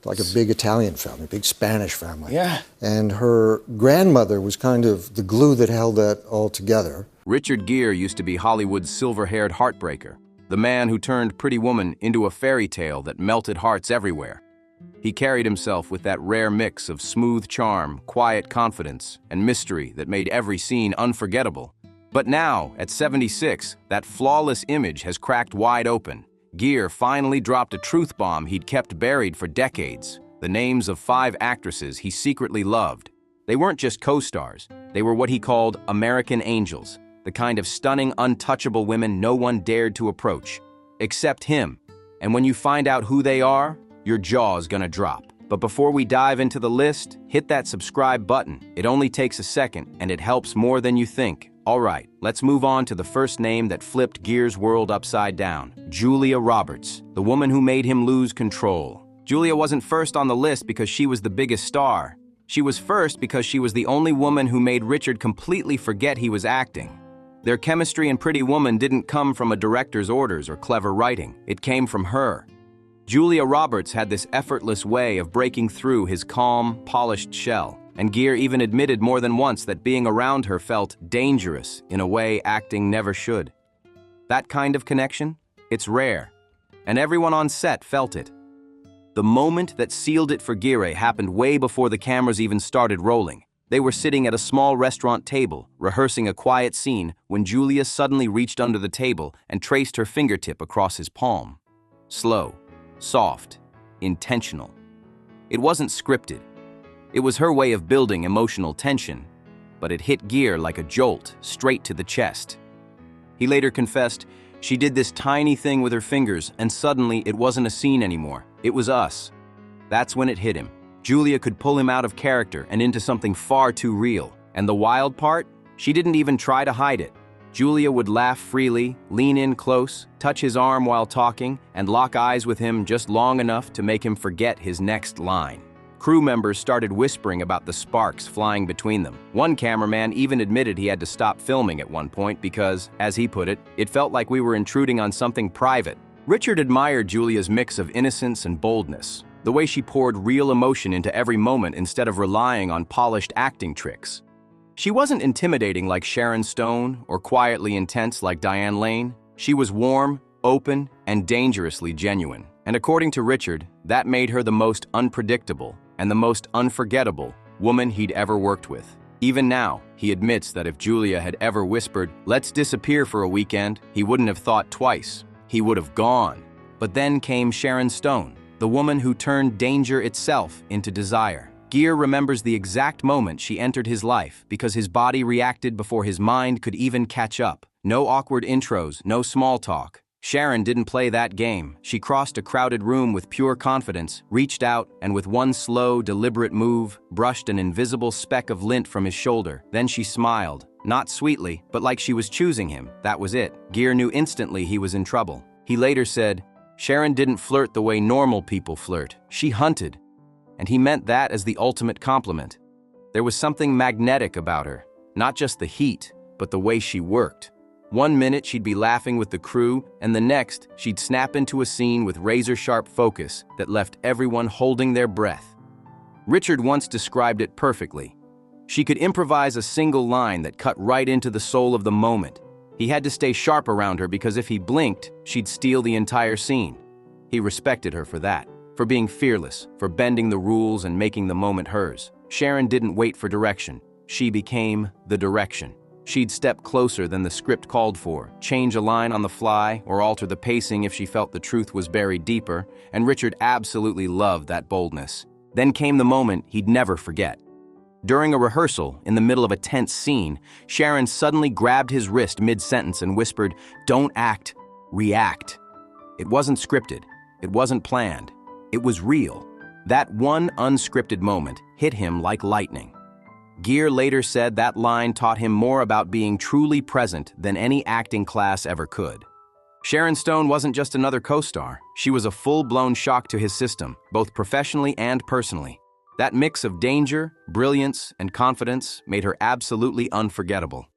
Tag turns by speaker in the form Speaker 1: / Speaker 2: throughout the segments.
Speaker 1: like a big Italian family, big Spanish family.
Speaker 2: Yeah.
Speaker 1: And her grandmother was kind of the glue that held that all together.
Speaker 3: Richard Gere used to be Hollywood's silver-haired heartbreaker, the man who turned Pretty Woman into a fairy tale that melted hearts everywhere. He carried himself with that rare mix of smooth charm, quiet confidence, and mystery that made every scene unforgettable. But now, at 76, that flawless image has cracked wide open. Gere finally dropped a truth bomb he'd kept buried for decades, the names of 5 actresses he secretly loved. They weren't just co-stars, they were what he called American angels, the kind of stunning, untouchable women no one dared to approach, except him. And when you find out who they are, your jaw's gonna drop. But before we dive into the list, hit that subscribe button. It only takes a second, and it helps more than you think. All right, let's move on to the first name that flipped Gere's world upside down. Julia Roberts, the woman who made him lose control. Julia wasn't first on the list because she was the biggest star. She was first because she was the only woman who made Richard completely forget he was acting. Their chemistry in Pretty Woman didn't come from a director's orders or clever writing. It came from her. Julia Roberts had this effortless way of breaking through his calm, polished shell. And Gere even admitted more than once that being around her felt dangerous in a way acting never should. That kind of connection? It's rare. And everyone on set felt it. The moment that sealed it for Gere happened way before the cameras even started rolling. They were sitting at a small restaurant table, rehearsing a quiet scene, when Julia suddenly reached under the table and traced her fingertip across his palm. Slow, soft, intentional. It wasn't scripted. It was her way of building emotional tension, but it hit Gere like a jolt, straight to the chest. He later confessed, "She did this tiny thing with her fingers, and suddenly it wasn't a scene anymore. It was us." That's when it hit him. Julia could pull him out of character and into something far too real. And the wild part? She didn't even try to hide it. Julia would laugh freely, lean in close, touch his arm while talking, and lock eyes with him just long enough to make him forget his next line. Crew members started whispering about the sparks flying between them. One cameraman even admitted he had to stop filming at one point because, as he put it, it felt like we were intruding on something private. Richard admired Julia's mix of innocence and boldness, the way she poured real emotion into every moment instead of relying on polished acting tricks. She wasn't intimidating like Sharon Stone or quietly intense like Diane Lane. She was warm, open, and dangerously genuine. And according to Richard, that made her the most unpredictable and the most unforgettable woman he'd ever worked with. Even now, he admits that if Julia had ever whispered, "Let's disappear for a weekend," he wouldn't have thought twice. He would have gone. But then came Sharon Stone, the woman who turned danger itself into desire. Gere remembers the exact moment she entered his life because his body reacted before his mind could even catch up. No awkward intros, no small talk. Sharon didn't play that game. She crossed a crowded room with pure confidence, reached out, and with one slow, deliberate move, brushed an invisible speck of lint from his shoulder. Then she smiled, not sweetly, but like she was choosing him. That was it. Gere knew instantly he was in trouble. He later said, "Sharon didn't flirt the way normal people flirt. She hunted." And he meant that as the ultimate compliment. There was something magnetic about her, not just the heat, but the way she worked. One minute she'd be laughing with the crew, and the next she'd snap into a scene with razor-sharp focus that left everyone holding their breath. Richard once described it perfectly. She could improvise a single line that cut right into the soul of the moment. He had to stay sharp around her because if he blinked, she'd steal the entire scene. He respected her for that, for being fearless, for bending the rules and making the moment hers. Sharon didn't wait for direction. She became the direction. She'd step closer than the script called for, change a line on the fly, or alter the pacing if she felt the truth was buried deeper, and Richard absolutely loved that boldness. Then came the moment he'd never forget. During a rehearsal, in the middle of a tense scene, Sharon suddenly grabbed his wrist mid-sentence and whispered, "Don't act, react." It wasn't scripted. It wasn't planned. It was real. That one unscripted moment hit him like lightning. Gere later said that line taught him more about being truly present than any acting class ever could. Sharon Stone wasn't just another co-star. She was a full-blown shock to his system, both professionally and personally. That mix of danger, brilliance, and confidence made her absolutely unforgettable.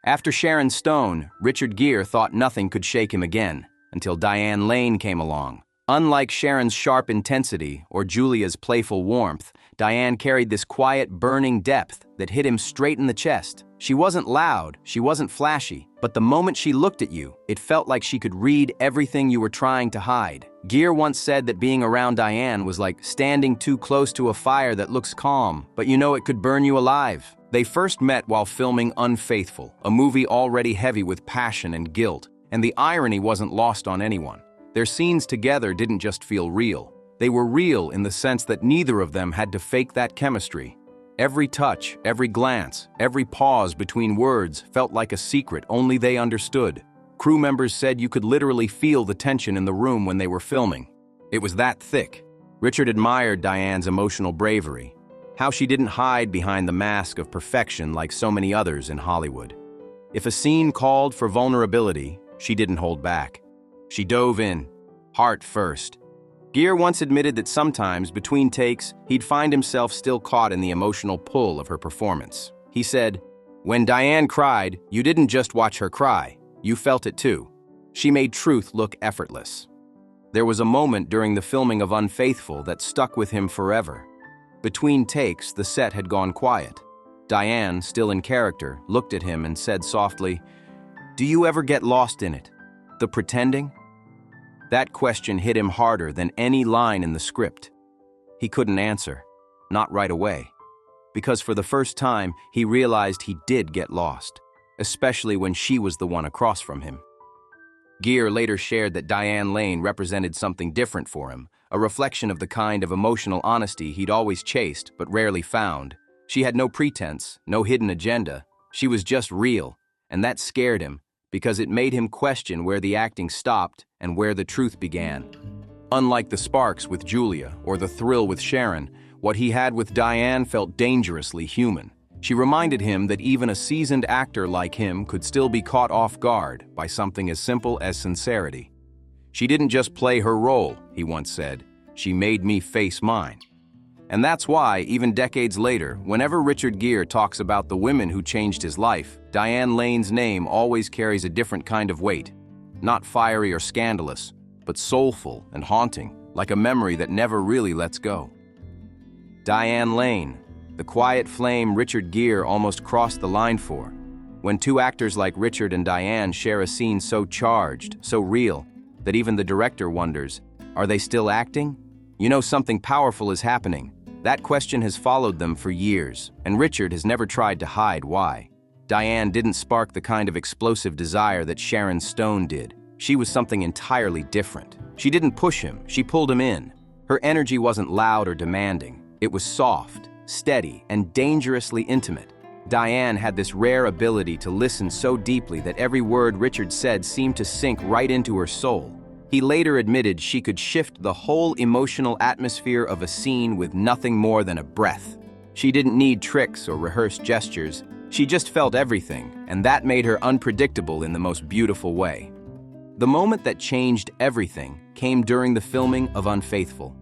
Speaker 3: After Sharon Stone, Richard Gere thought nothing could shake him again, until Diane Lane came along. Unlike Sharon's sharp intensity or Julia's playful warmth, Diane carried this quiet, burning depth that hit him straight in the chest. She wasn't loud, she wasn't flashy, but the moment she looked at you, it felt like she could read everything you were trying to hide. Gere once said that being around Diane was like standing too close to a fire that looks calm, but you know it could burn you alive. They first met while filming Unfaithful, a movie already heavy with passion and guilt, and the irony wasn't lost on anyone. Their scenes together didn't just feel real. They were real in the sense that neither of them had to fake that chemistry. Every touch, every glance, every pause between words felt like a secret only they understood. Crew members said you could literally feel the tension in the room when they were filming. It was that thick. Richard admired Diane's emotional bravery, how she didn't hide behind the mask of perfection like so many others in Hollywood. If a scene called for vulnerability, she didn't hold back. She dove in, heart first. Gere once admitted that sometimes, between takes, he'd find himself still caught in the emotional pull of her performance. He said, "When Diane cried, you didn't just watch her cry, you felt it too. She made truth look effortless." There was a moment during the filming of Unfaithful that stuck with him forever. Between takes, the set had gone quiet. Diane, still in character, looked at him and said softly, "Do you ever get lost in it? The pretending?" That question hit him harder than any line in the script. He couldn't answer, not right away, because for the first time he realized he did get lost, especially when she was the one across from him. Gere later shared that Diane Lane represented something different for him, a reflection of the kind of emotional honesty he'd always chased but rarely found. She had no pretense, no hidden agenda. She was just real, and that scared him, because it made him question where the acting stopped and where the truth began. Unlike the sparks with Julia or the thrill with Sharon, what he had with Diane felt dangerously human. She reminded him that even a seasoned actor like him could still be caught off guard by something as simple as sincerity. "She didn't just play her role," he once said, "she made me face mine." And that's why, even decades later, whenever Richard Gere talks about the women who changed his life, Diane Lane's name always carries a different kind of weight. Not fiery or scandalous, but soulful and haunting, like a memory that never really lets go. Diane Lane, the quiet flame Richard Gere almost crossed the line for. When two actors like Richard and Diane share a scene so charged, so real, that even the director wonders, are they still acting? You know something powerful is happening. That question has followed them for years, and Richard has never tried to hide why. Diane didn't spark the kind of explosive desire that Sharon Stone did. She was something entirely different. She didn't push him, she pulled him in. Her energy wasn't loud or demanding. It was soft, steady, and dangerously intimate. Diane had this rare ability to listen so deeply that every word Richard said seemed to sink right into her soul. He later admitted she could shift the whole emotional atmosphere of a scene with nothing more than a breath. She didn't need tricks or rehearsed gestures. She just felt everything, and that made her unpredictable in the most beautiful way. The moment that changed everything came during the filming of Unfaithful.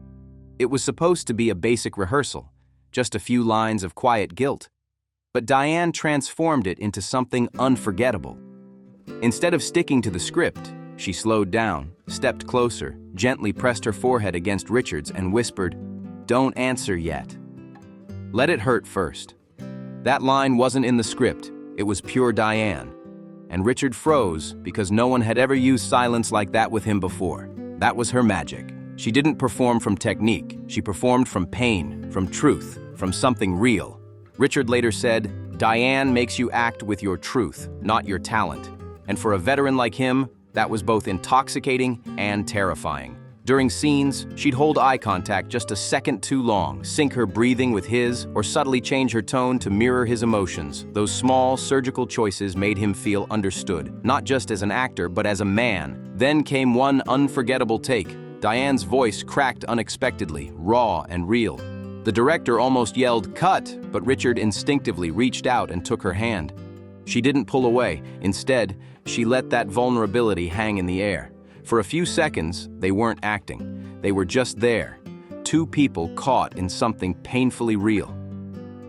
Speaker 3: It was supposed to be a basic rehearsal, just a few lines of quiet guilt. But Diane transformed it into something unforgettable. Instead of sticking to the script, she slowed down, stepped closer, gently pressed her forehead against Richard's and whispered, "Don't answer yet. Let it hurt first." That line wasn't in the script, it was pure Diane. And Richard froze because no one had ever used silence like that with him before. That was her magic. She didn't perform from technique, she performed from pain, from truth, from something real. Richard later said, "Diane makes you act with your truth, not your talent." And for a veteran like him, that was both intoxicating and terrifying. During scenes, she'd hold eye contact just a second too long, sync her breathing with his, or subtly change her tone to mirror his emotions. Those small, surgical choices made him feel understood, not just as an actor, but as a man. Then came one unforgettable take. Diane's voice cracked unexpectedly, raw and real. The director almost yelled, "Cut!" but Richard instinctively reached out and took her hand. She didn't pull away. Instead, she let that vulnerability hang in the air. For a few seconds, they weren't acting. They were just there. Two people caught in something painfully real.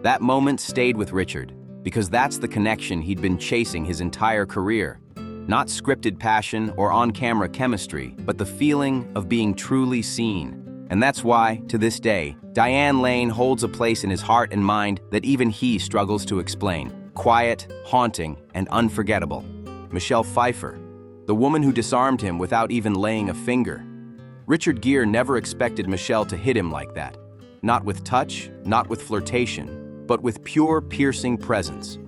Speaker 3: That moment stayed with Richard, because that's the connection he'd been chasing his entire career. Not scripted passion or on-camera chemistry, but the feeling of being truly seen. And that's why, to this day, Diane Lane holds a place in his heart and mind that even he struggles to explain. Quiet, haunting, and unforgettable. Michelle Pfeiffer, the woman who disarmed him without even laying a finger. Richard Gere never expected Michelle to hit him like that. Not with touch, not with flirtation, but with pure, piercing presence.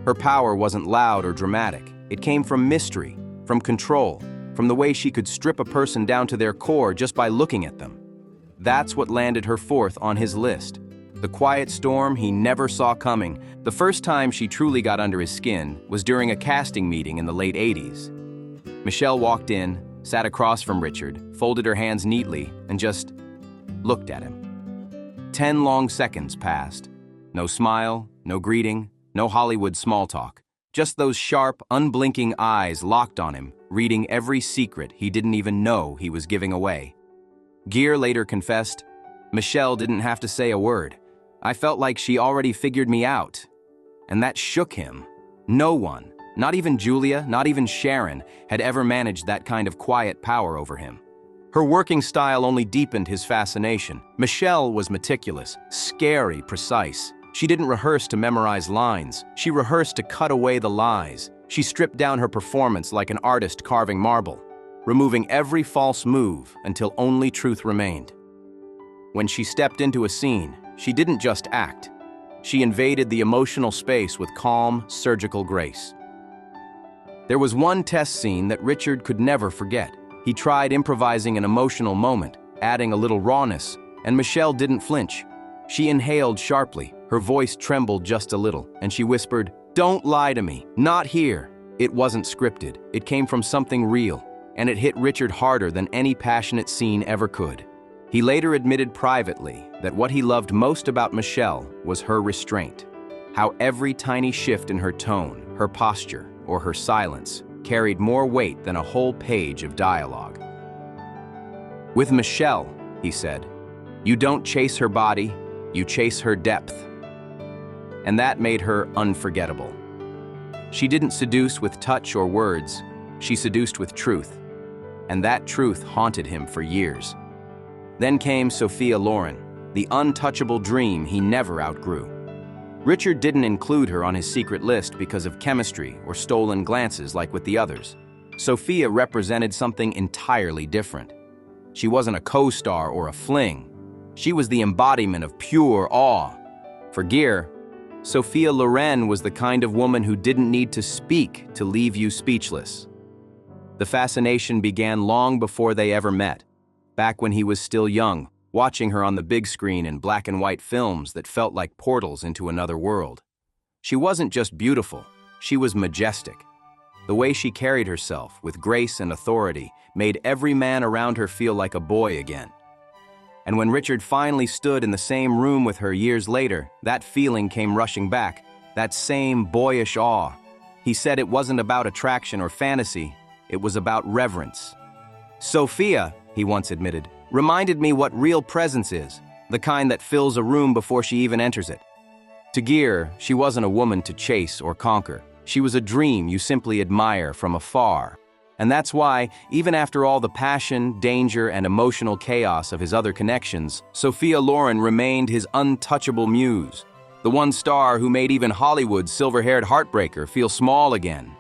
Speaker 3: Her power wasn't loud or dramatic. It came from mystery, from control, from the way she could strip a person down to their core just by looking at them. That's what landed her fourth on his list. The quiet storm he never saw coming. The first time she truly got under his skin was during a casting meeting in the late 80s. Michelle walked in, sat across from Richard, folded her hands neatly, and just looked at him. 10 long seconds passed. No smile, no greeting, no Hollywood small talk. Just those sharp, unblinking eyes locked on him, reading every secret he didn't even know he was giving away. Gere later confessed, "Michelle didn't have to say a word. I felt like she already figured me out." And that shook him. No one, not even Julia, not even Sharon, had ever managed that kind of quiet power over him. Her working style only deepened his fascination. Michelle was meticulous, scary, precise. She didn't rehearse to memorize lines. She rehearsed to cut away the lies. She stripped down her performance like an artist carving marble, removing every false move until only truth remained. When she stepped into a scene, she didn't just act. She invaded the emotional space with calm, surgical grace. There was one test scene that Richard could never forget. He tried improvising an emotional moment, adding a little rawness, and Michelle didn't flinch. She inhaled sharply, her voice trembled just a little, and she whispered, "Don't lie to me, not here." It wasn't scripted, it came from something real, and it hit Richard harder than any passionate scene ever could. He later admitted privately that what he loved most about Michelle was her restraint, how every tiny shift in her tone, her posture, or her silence carried more weight than a whole page of dialogue. "With Michelle," he said, "you don't chase her body, you chase her depth." And that made her unforgettable. She didn't seduce with touch or words, she seduced with truth. And that truth haunted him for years. Then came Sophia Loren, the untouchable dream he never outgrew. Richard didn't include her on his secret list because of chemistry or stolen glances like with the others. Sophia represented something entirely different. She wasn't a co-star or a fling. She was the embodiment of pure awe. For Gere, Sophia Loren was the kind of woman who didn't need to speak to leave you speechless. The fascination began long before they ever met, back when he was still young, watching her on the big screen in black and white films that felt like portals into another world. She wasn't just beautiful, she was majestic. The way she carried herself, with grace and authority, made every man around her feel like a boy again. And when Richard finally stood in the same room with her years later, that feeling came rushing back, that same boyish awe. He said it wasn't about attraction or fantasy, it was about reverence. "Sophia," he once admitted, "reminded me what real presence is, the kind that fills a room before she even enters it." To Gere, she wasn't a woman to chase or conquer. She was a dream you simply admire from afar. And that's why, even after all the passion, danger, and emotional chaos of his other connections, Sophia Loren remained his untouchable muse, the one star who made even Hollywood's silver-haired heartbreaker feel small again.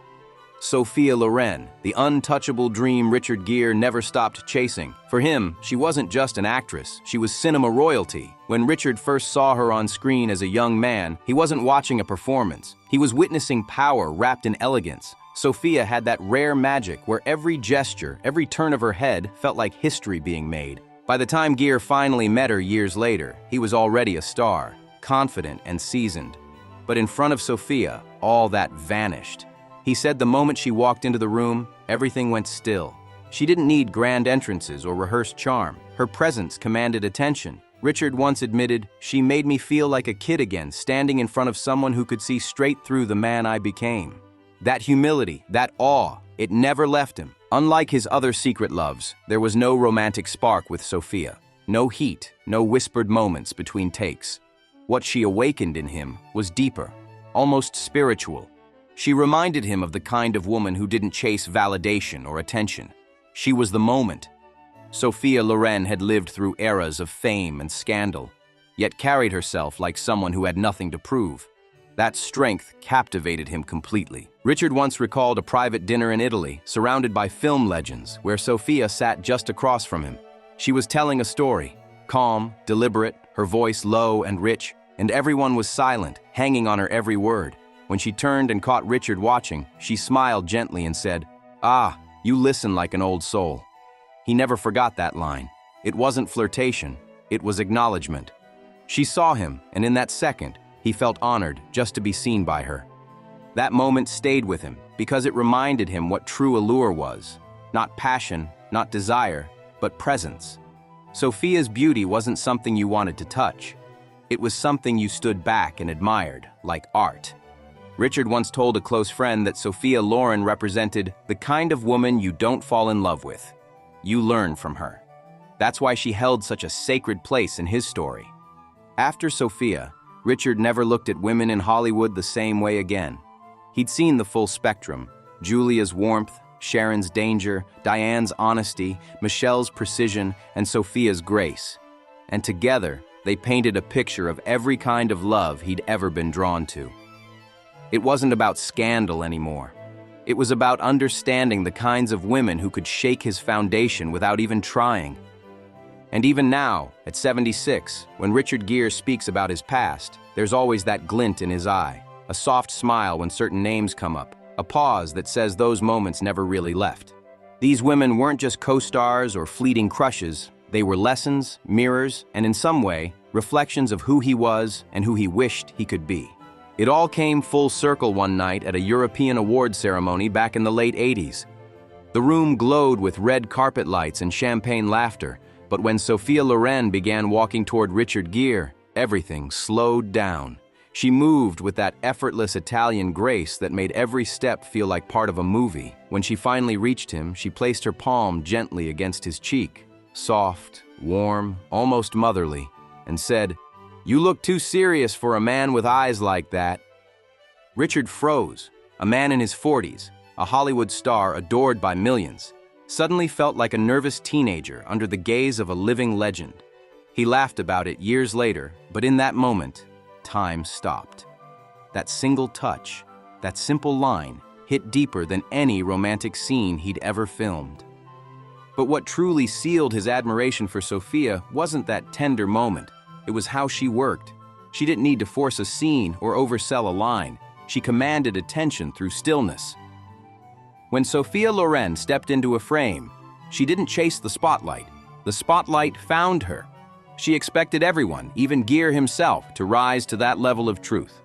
Speaker 3: Sophia Loren, the untouchable dream Richard Gere never stopped chasing. For him, she wasn't just an actress, she was cinema royalty. When Richard first saw her on screen as a young man, he wasn't watching a performance. He was witnessing power wrapped in elegance. Sophia had that rare magic where every gesture, every turn of her head felt like history being made. By the time Gere finally met her years later, he was already a star, confident and seasoned. But in front of Sophia, all that vanished. He said the moment she walked into the room, everything went still. She didn't need grand entrances or rehearsed charm. Her presence commanded attention. Richard once admitted, "She made me feel like a kid again, standing in front of someone who could see straight through the man I became." That humility, that awe, it never left him. Unlike his other secret loves, there was no romantic spark with Sophia. No heat, no whispered moments between takes. What she awakened in him was deeper, almost spiritual. She reminded him of the kind of woman who didn't chase validation or attention. She was the moment. Sophia Loren had lived through eras of fame and scandal, yet carried herself like someone who had nothing to prove. That strength captivated him completely. Richard once recalled a private dinner in Italy, surrounded by film legends, where Sophia sat just across from him. She was telling a story, calm, deliberate, her voice low and rich, and everyone was silent, hanging on her every word. When she turned and caught Richard watching, she smiled gently and said, "Ah, you listen like an old soul." He never forgot that line. It wasn't flirtation, it was acknowledgement. She saw him, and in that second, he felt honored just to be seen by her. That moment stayed with him because it reminded him what true allure was. Not passion, not desire, but presence. Sophia's beauty wasn't something you wanted to touch. It was something you stood back and admired, like art. Richard once told a close friend that Sophia Loren represented the kind of woman you don't fall in love with. You learn from her. That's why she held such a sacred place in his story. After Sophia, Richard never looked at women in Hollywood the same way again. He'd seen the full spectrum: Julia's warmth, Sharon's danger, Diane's honesty, Michelle's precision, and Sophia's grace. And together, they painted a picture of every kind of love he'd ever been drawn to. It wasn't about scandal anymore. It was about understanding the kinds of women who could shake his foundation without even trying. And even now, at 76, when Richard Gere speaks about his past, there's always that glint in his eye, a soft smile when certain names come up, a pause that says those moments never really left. These women weren't just co-stars or fleeting crushes, they were lessons, mirrors, and in some way, reflections of who he was and who he wished he could be. It all came full circle one night at a European award ceremony back in the late 80s. The room glowed with red carpet lights and champagne laughter, but when Sophia Loren began walking toward Richard Gere, everything slowed down. She moved with that effortless Italian grace that made every step feel like part of a movie. When she finally reached him, she placed her palm gently against his cheek, soft, warm, almost motherly, and said, "You look too serious for a man with eyes like that." Richard froze. A man in his 40s, a Hollywood star adored by millions, suddenly felt like a nervous teenager under the gaze of a living legend. He laughed about it years later, but in that moment, time stopped. That single touch, that simple line, hit deeper than any romantic scene he'd ever filmed. But what truly sealed his admiration for Sophia wasn't that tender moment. It was how she worked. She didn't need to force a scene or oversell a line. She commanded attention through stillness. When Sophia Loren stepped into a frame, she didn't chase the spotlight. The spotlight found her. She expected everyone, even Gere himself, to rise to that level of truth.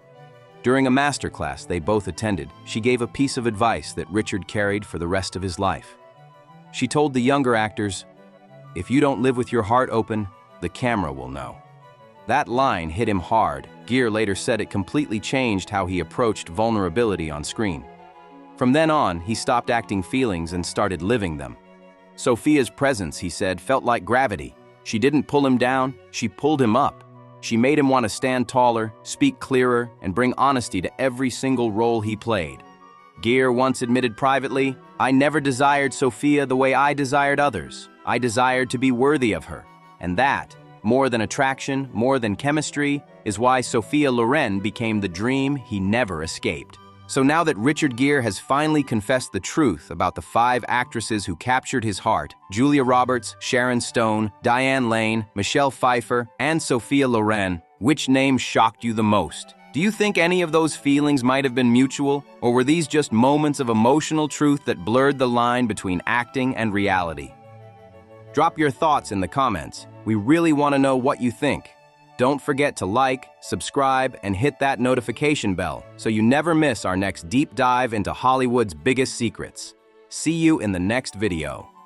Speaker 3: During a masterclass they both attended, she gave a piece of advice that Richard carried for the rest of his life. She told the younger actors, "If you don't live with your heart open, the camera will know." That line hit him hard. Gere later said it completely changed how he approached vulnerability on screen. From then on, he stopped acting feelings and started living them. Sophia's presence, he said, felt like gravity. She didn't pull him down, she pulled him up. She made him want to stand taller, speak clearer, and bring honesty to every single role he played. Gere once admitted privately, "I never desired Sophia the way I desired others. I desired to be worthy of her." And that, more than attraction, more than chemistry, is why Sophia Loren became the dream he never escaped. So now that Richard Gere has finally confessed the truth about the 5 actresses who captured his heart, Julia Roberts, Sharon Stone, Diane Lane, Michelle Pfeiffer, and Sophia Loren, which name shocked you the most? Do you think any of those feelings might have been mutual, or were these just moments of emotional truth that blurred the line between acting and reality? Drop your thoughts in the comments. We really want to know what you think. Don't forget to like, subscribe, and hit that notification bell so you never miss our next deep dive into Hollywood's biggest secrets. See you in the next video.